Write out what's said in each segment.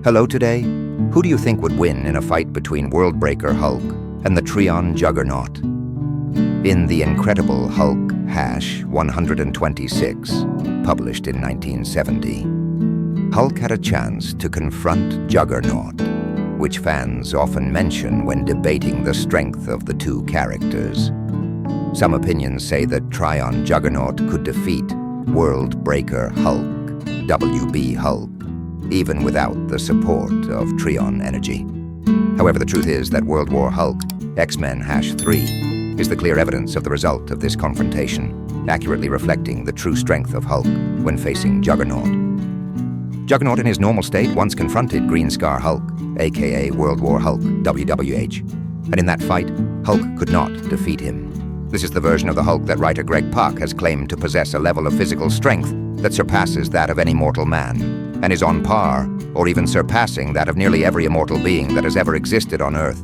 Hello today? Who do you think would win in a fight between WorldBreaker Hulk and the Trion Juggernaut? In The Incredible Hulk #126, published in 1970, Hulk had a chance to confront Juggernaut, which fans often mention when debating the strength of the two characters. Some opinions say that Trion Juggernaut could defeat WorldBreaker Hulk, WB Hulk, even without the support of Trion energy. However, the truth is that World War Hulk X-Men-3 is the clear evidence of the result of this confrontation, accurately reflecting the true strength of Hulk when facing Juggernaut. Juggernaut in his normal state once confronted Green Scar Hulk, aka World War Hulk, WWH, and in that fight, Hulk could not defeat him. This is the version of the Hulk that writer Greg Pak has claimed to possess a level of physical strength that surpasses that of any mortal man, and is on par, or even surpassing, that of nearly every immortal being that has ever existed on Earth.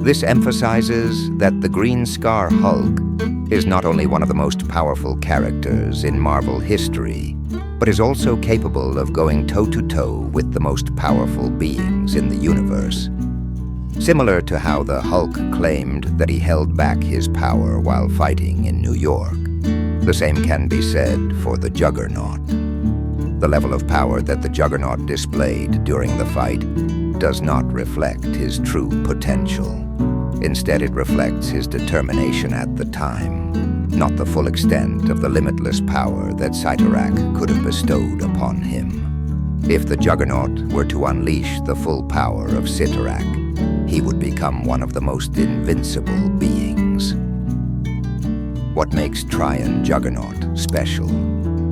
This emphasizes that the Green Scar Hulk is not only one of the most powerful characters in Marvel history, but is also capable of going toe-to-toe with the most powerful beings in the universe. Similar to how the Hulk claimed that he held back his power while fighting in New York, the same can be said for the Juggernaut. The level of power that the Juggernaut displayed during the fight does not reflect his true potential. Instead, it reflects his determination at the time, not the full extent of the limitless power that Cyttorak could have bestowed upon him. If the Juggernaut were to unleash the full power of Cyttorak, he would become one of the most invincible beings. What makes Trion Juggernaut special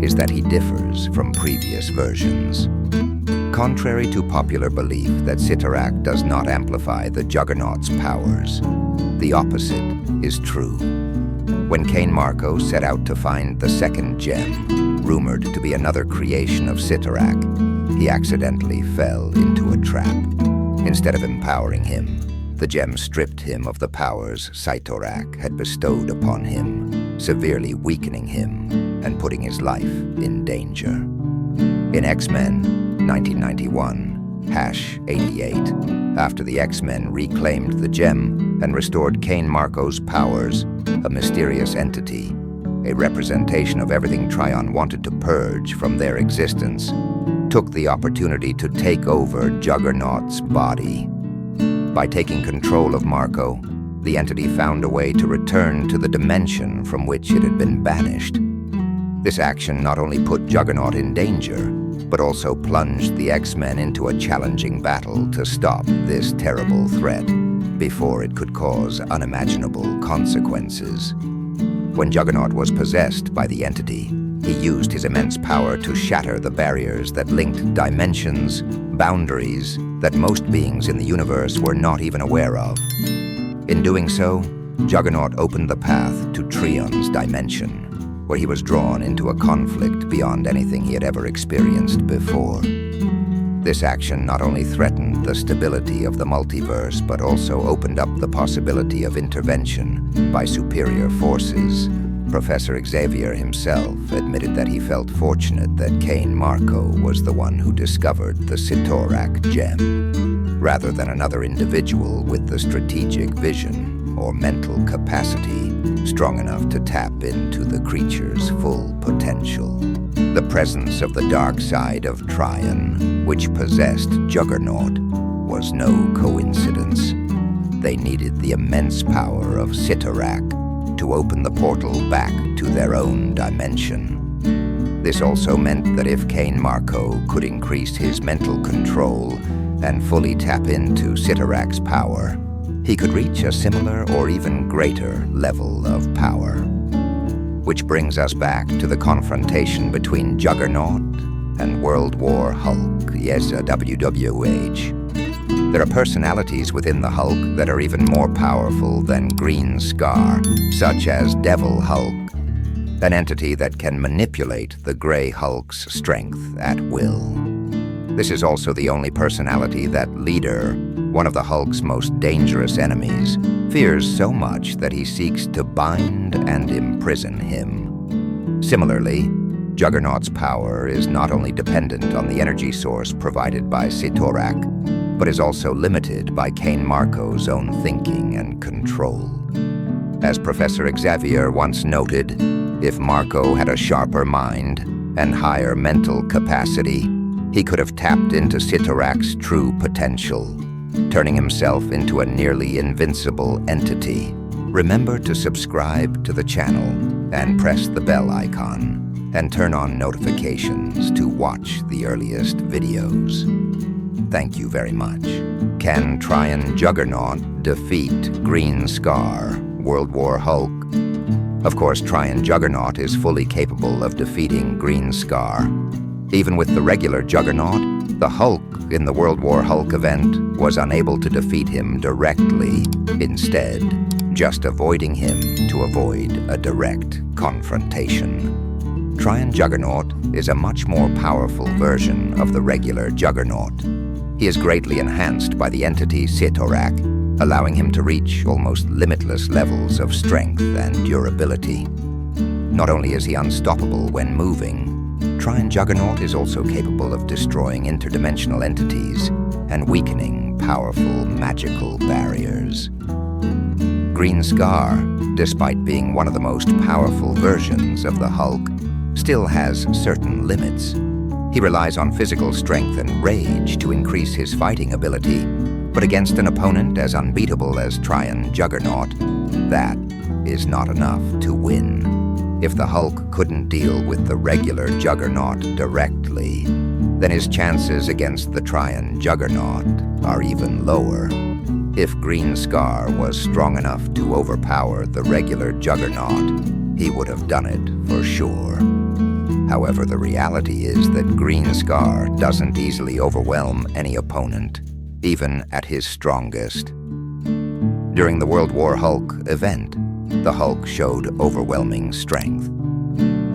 is that he differs from previous versions. Contrary to popular belief that Cyttorak does not amplify the Juggernaut's powers, the opposite is true. When Cain Marko set out to find the second gem, rumored to be another creation of Cyttorak, he accidentally fell into a trap. Instead of empowering him, the gem stripped him of the powers Cyttorak had bestowed upon him, severely weakening him and putting his life in danger. In X-Men 1991-88, after the X-Men reclaimed the gem and restored Cain Marko's powers, a mysterious entity, a representation of everything Trion wanted to purge from their existence, took the opportunity to take over Juggernaut's body. By taking control of Marko, the entity found a way to return to the dimension from which it had been banished. This action not only put Juggernaut in danger, but also plunged the X-Men into a challenging battle to stop this terrible threat before it could cause unimaginable consequences. When Juggernaut was possessed by the entity, he used his immense power to shatter the barriers that linked dimensions, boundaries that most beings in the universe were not even aware of. In doing so, Juggernaut opened the path to Trion's dimension, where he was drawn into a conflict beyond anything he had ever experienced before. This action not only threatened the stability of the multiverse, but also opened up the possibility of intervention by superior forces. Professor Xavier himself admitted that he felt fortunate that Cain Marko was the one who discovered the Cyttorak gem, rather than another individual with the strategic vision or mental capacity strong enough to tap into the creature's full potential. The presence of the dark side of Trion, which possessed Juggernaut, was no coincidence. They needed the immense power of Cyttorak to open the portal back to their own dimension. This also meant that if Cain Marko could increase his mental control and fully tap into Cyttorak's power, he could reach a similar or even greater level of power. Which brings us back to the confrontation between Juggernaut and World War Hulk, yes, WWH. There are personalities within the Hulk that are even more powerful than Green Scar, such as Devil Hulk, an entity that can manipulate the Grey Hulk's strength at will. This is also the only personality that Leader, one of the Hulk's most dangerous enemies, fears so much that he seeks to bind and imprison him. Similarly, Juggernaut's power is not only dependent on the energy source provided by Cyttorak, but is also limited by Cain Marko's own thinking and control. As Professor Xavier once noted, if Marko had a sharper mind and higher mental capacity, he could have tapped into Cyttorak's true potential, turning himself into a nearly invincible entity. Remember to subscribe to the channel and press the bell icon and turn on notifications to watch the earliest videos. Thank you very much. Can Trion Juggernaut defeat Green Scar, World War Hulk? Of course, Trion Juggernaut is fully capable of defeating Green Scar. Even with the regular Juggernaut, the Hulk in the World War Hulk event was unable to defeat him directly, instead, just avoiding him to avoid a direct confrontation. Trion Juggernaut is a much more powerful version of the regular Juggernaut. He is greatly enhanced by the entity Cyttorak, allowing him to reach almost limitless levels of strength and durability. Not only is he unstoppable when moving, Trion Juggernaut is also capable of destroying interdimensional entities and weakening powerful magical barriers. Green Scar, despite being one of the most powerful versions of the Hulk, still has certain limits. He relies on physical strength and rage to increase his fighting ability, but against an opponent as unbeatable as Trion Juggernaut, that is not enough to win. If the Hulk couldn't deal with the regular Juggernaut directly, then his chances against the Trion Juggernaut are even lower. If Green Scar was strong enough to overpower the regular Juggernaut, he would have done it for sure. However, the reality is that Green Scar doesn't easily overwhelm any opponent, even at his strongest. During the World War Hulk event, the Hulk showed overwhelming strength.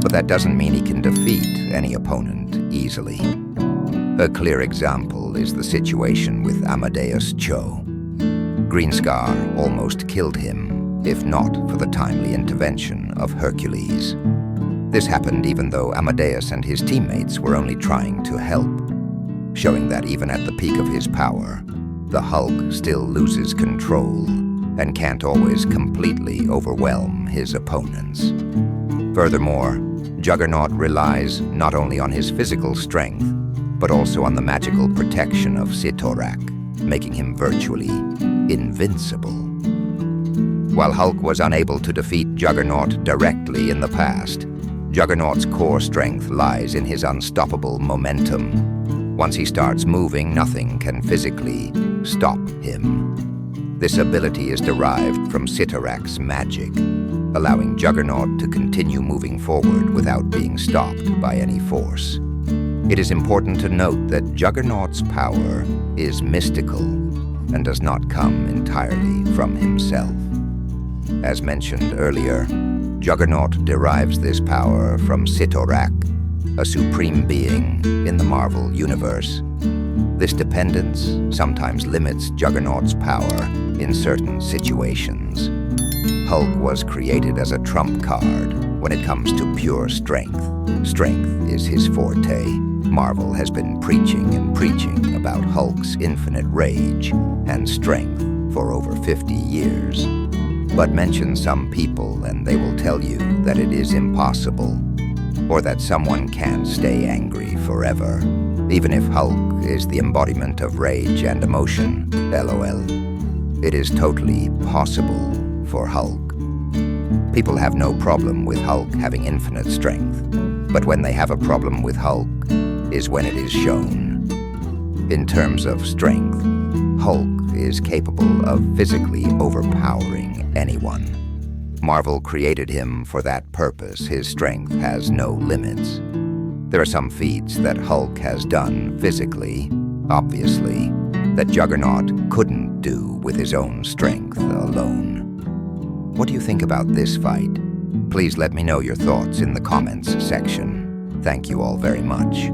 But that doesn't mean he can defeat any opponent easily. A clear example is the situation with Amadeus Cho. Green Scar almost killed him, if not for the timely intervention of Hercules. This happened even though Amadeus and his teammates were only trying to help, showing that even at the peak of his power, the Hulk still loses control and can't always completely overwhelm his opponents. Furthermore, Juggernaut relies not only on his physical strength, but also on the magical protection of Cyttorak, making him virtually invincible. While Hulk was unable to defeat Juggernaut directly in the past, Juggernaut's core strength lies in his unstoppable momentum. Once he starts moving, nothing can physically stop him. This ability is derived from Cyttorak's magic, allowing Juggernaut to continue moving forward without being stopped by any force. It is important to note that Juggernaut's power is mystical and does not come entirely from himself. As mentioned earlier, Juggernaut derives this power from Cyttorak, a supreme being in the Marvel Universe. This dependence sometimes limits Juggernaut's power in certain situations. Hulk was created as a trump card when it comes to pure strength. Strength is his forte. Marvel has been preaching and preaching about Hulk's infinite rage and strength for over 50 years. But mention some people and they will tell you that it is impossible, or that someone can't stay angry forever. Even if Hulk is the embodiment of rage and emotion, LOL, it is totally possible for Hulk. People have no problem with Hulk having infinite strength, but when they have a problem with Hulk is when it is shown. In terms of strength, Hulk is capable of physically overpowering anyone. Marvel created him for that purpose. His strength has no limits. There are some feats that Hulk has done physically, obviously, that Juggernaut couldn't do with his own strength alone. What do you think about this fight? Please let me know your thoughts in the comments section. Thank you all very much.